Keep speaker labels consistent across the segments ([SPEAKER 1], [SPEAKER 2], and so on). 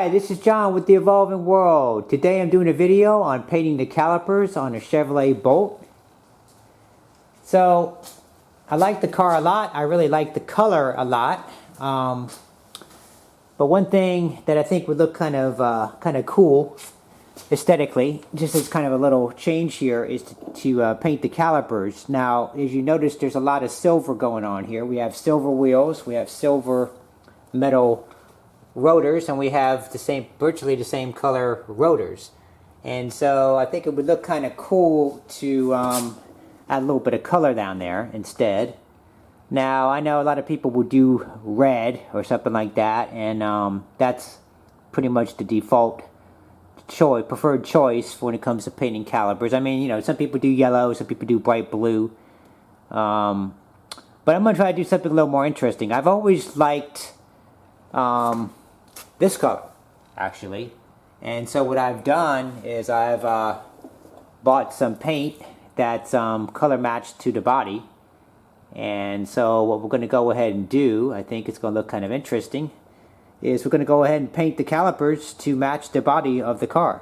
[SPEAKER 1] Hi, this is John with The Evolving World. Today I'm doing a video on painting the calipers on a Chevy Bolt. So, I like the car a lot. I really like the color a lot. But one thing that I think would look kind of cool aesthetically, just as kind of a little change here, is to paint the calipers. Now, as you notice, there's a lot of silver going on here. We have silver wheels, we have silver metal rotors, and we have virtually the same color rotors. And so I think it would look kind of cool to add a little bit of color down there instead. Now, I know a lot of people would do red or something like that, and that's pretty much the default preferred choice when it comes to painting calipers. I mean, you know, some people do yellow, some people do bright blue. But I'm going to try to do something a little more interesting. I've always liked this color, actually. And so what I've done is I've bought some paint that's color matched to the body. And so what we're going to go ahead and do, I think it's going to look kind of interesting, is we're going to go ahead and paint the calipers to match the body of the car.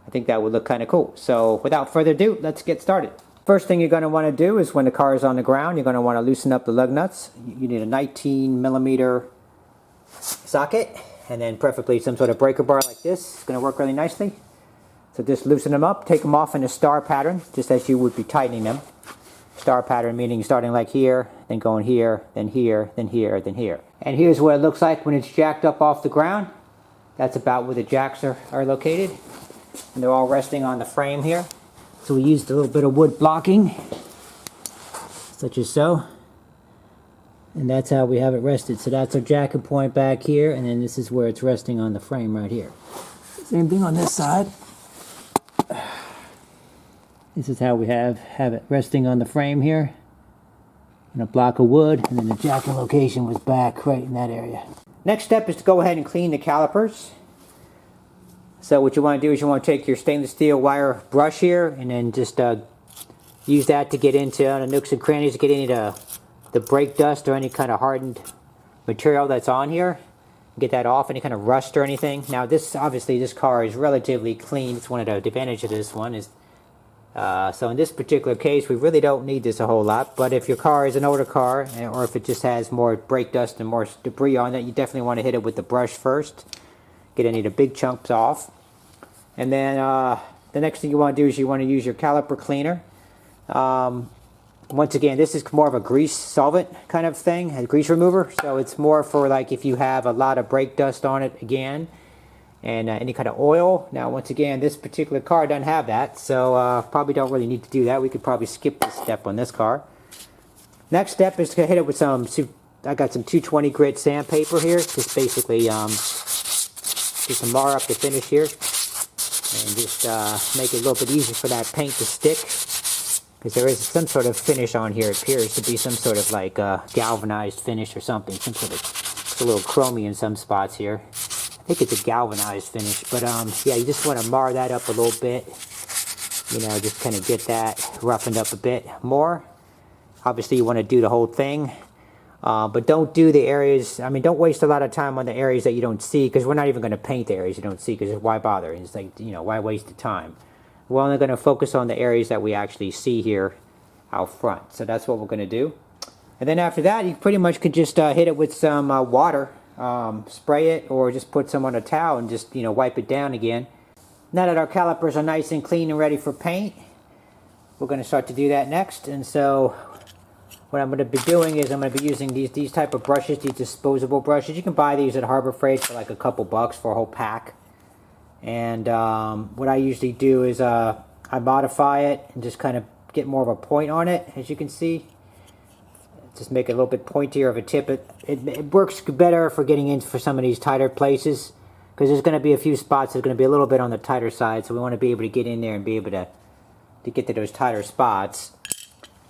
[SPEAKER 1] I think that would look kind of cool. So without further ado, let's get started. First thing you're going to want to do is when the car is on the ground, you're going to want to loosen up the lug nuts. You need a 19mm socket, and then preferably some sort of breaker bar like this. It's going to work really nicely. So just loosen them up, take them off in a star pattern, just as you would be tightening them. Star pattern meaning starting like here, then going here, then here, then here, then here. And here's what it looks like when it's jacked up off the ground. That's about where the jacks are located. And they're all resting on the frame here. So we used a little bit of wood blocking, such as so. And that's how we have it rested. So that's our jacking point back here, and then this is where it's resting on the frame right here. Same thing on this side. This is how we have it resting on the frame here. And a block of wood, and then the jacking location was back right in that area. Next step is to go ahead and clean the calipers. So what you want to do is you want to take your stainless steel wire brush here, and then just use that to get into the nooks and crannies, to get into the brake dust or any kind of hardened material that's on here. Get that off, any kind of rust or anything. Now obviously this car is relatively clean. It's one of the advantages of this one is so in this particular case we really don't need this a whole lot, but if your car is an older car, or if it just has more brake dust and more debris on it, you definitely want to hit it with the brush first. Get any of the big chunks off. And then the next thing you want to do is you want to use your caliper cleaner. Once again, this is more of a grease solvent kind of thing, a grease remover. So it's more for like if you have a lot of brake dust on it again, and any kind of oil. Now once again, this particular car doesn't have that, so probably don't really need to do that. We could probably skip this step on this car. Next step is to hit it with I got some 220 grit sandpaper here. Just basically just to mar up the finish here, and just make it a little bit easier for that paint to stick. Because there is some sort of finish on here. It appears to be some sort of like galvanized finish or something. Some sort of, it's a little chromy in some spots here. I think it's a galvanized finish. But yeah, you just want to mar that up a little bit. You know, just kind of get that roughened up a bit more. Obviously you want to do the whole thing. But don't do the areas, I mean, don't waste a lot of time on the areas that you don't see. Because we're not even going to paint the areas you don't see. Because why bother? It's like, you know, why waste the time? We're only going to focus on the areas that we actually see here out front. So that's what we're going to do. And then after that, you pretty much could just hit it with some water. Spray it, or just put some on a towel and just, you know, wipe it down again. Now that our calipers are nice and clean and ready for paint, we're going to start to do that next. And so what I'm going to be doing is I'm going to be using these type of brushes, these disposable brushes. You can buy these at Harbor Freight for like a couple bucks for a whole pack. And what I usually do is I modify it and just kind of get more of a point on it, as you can see. Just make it a little bit pointier of a tip. It works better for getting into some of these tighter places, because there's going to be a few spots that's going to be a little bit on the tighter side, so we want to be able to get in there and be able to get to those tighter spots.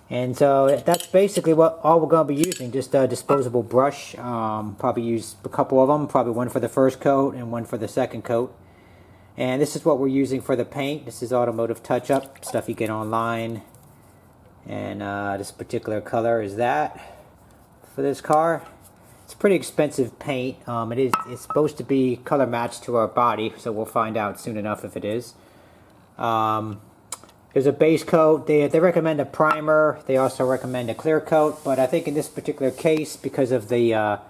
[SPEAKER 1] And so that's basically all we're going to be using, just a disposable brush. Probably use a couple of them, probably one for the first coat and one for the second coat. And this is what we're using for the paint. This is automotive touch-up, stuff you get online. And this particular color is that for this car. It's pretty expensive paint. It's supposed to be color matched to our body, so we'll find out soon enough if it is. There's a base coat. They recommend a primer. They also recommend a clear coat, but I think in this particular case, because of the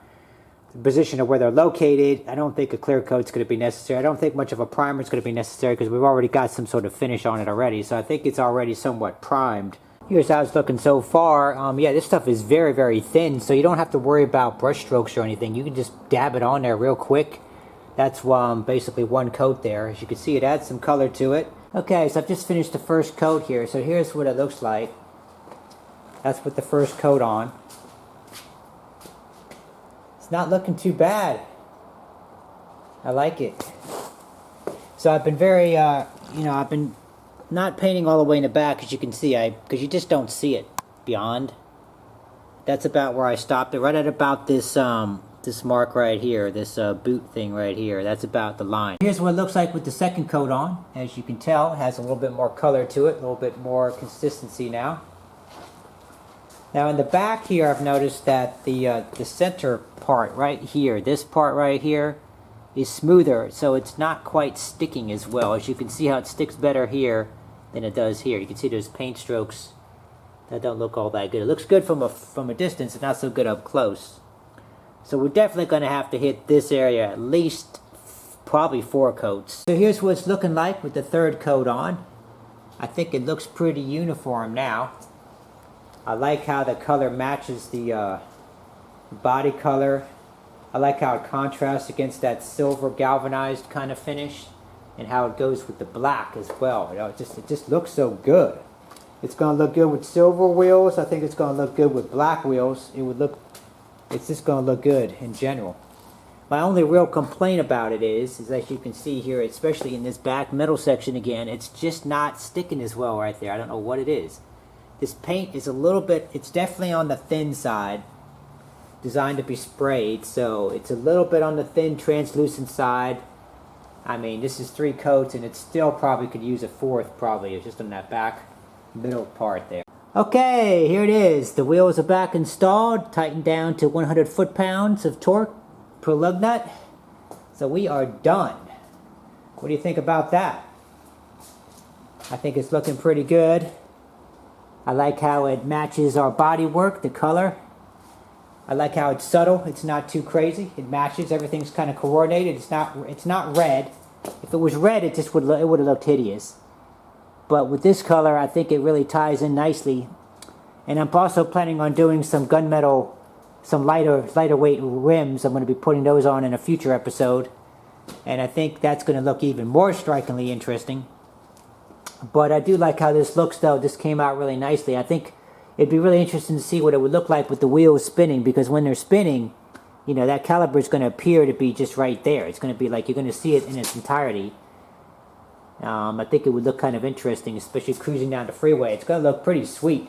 [SPEAKER 1] position of where they're located, I don't think a clear coat's going to be necessary. I don't think much of a primer is going to be necessary because we've already got some sort of finish on it already, so I think it's already somewhat primed. Here's how it's looking so far. Yeah, this stuff is very, very thin, so you don't have to worry about brush strokes or anything. You can just dab it on there real quick. That's basically one coat there. As you can see, it adds some color to it. Okay, so I've just finished the first coat here. So here's what it looks like. That's with the first coat on. It's not looking too bad. I like it. So I've been very, I've been not painting all the way in the back, as you can see, because you just don't see it beyond. That's about where I stopped it, right at about this this mark right here, this boot thing right here. That's about the line. Here's what it looks like with the second coat on. As you can tell, it has a little bit more color to it, a little bit more consistency now. Now in the back here, I've noticed that the center part right here, this part right here, is smoother, so it's not quite sticking as well. As you can see how it sticks better here than it does here. You can see there's paint strokes that don't look all that good. It looks good from a distance and not so good up close. So we're definitely going to have to hit this area at least probably 4 coats. So here's what it's looking like with the third coat on. I think it looks pretty uniform now. I like how the color matches the body color. I like how it contrasts against that silver galvanized kind of finish, and how it goes with the black as well. You know, it just looks so good. It's going to look good with silver wheels. I think it's going to look good with black wheels. It's just going to look good in general. My only real complaint about it is as you can see here, especially in this back middle section again, it's just not sticking as well right there. I don't know what it is. This paint is a little bit, it's definitely on the thin side, designed to be sprayed, so it's a little bit on the thin translucent side. I mean, this is 3 coats and it still probably could use a 4th probably. It's just on that back middle part there. Okay, here it is. The wheels are back installed, tightened down to 100 foot-pounds of torque per lug nut. So we are done. What do you think about that? I think it's looking pretty good. I like how it matches our body work, the color. I like how it's subtle. It's not too crazy. It matches. Everything's kind of coordinated. It's not red. If it was red, it would have looked hideous. But with this color, I think it really ties in nicely. And I'm also planning on doing some gunmetal, some lighter weight rims. I'm going to be putting those on in a future episode. And I think that's going to look even more strikingly interesting. But I do like how this looks, though. This came out really nicely. I think it'd be really interesting to see what it would look like with the wheels spinning. Because when they're spinning, you know, that caliper is going to appear to be just right there. It's going to be like you're going to see it in its entirety. I think it would look kind of interesting, especially cruising down the freeway. It's going to look pretty sweet.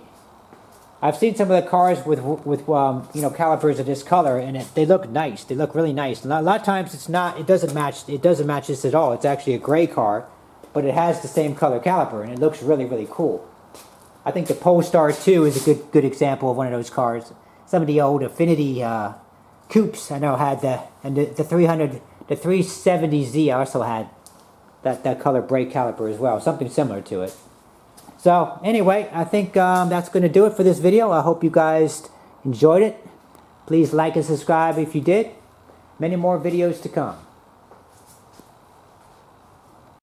[SPEAKER 1] I've seen some of the cars with calipers of this color, and they look nice. They look really nice. A lot of times it doesn't match this at all. It's actually a gray car, but it has the same color caliper, and it looks really, really cool. I think the Polestar 2 is a good example of one of those cars. Some of the old Affinity coupes I know had the 370Z also had that color brake caliper as well, something similar to it. So anyway, I think that's going to do it for this video. I hope you guys enjoyed it. Please like and subscribe if you did. Many more videos to come.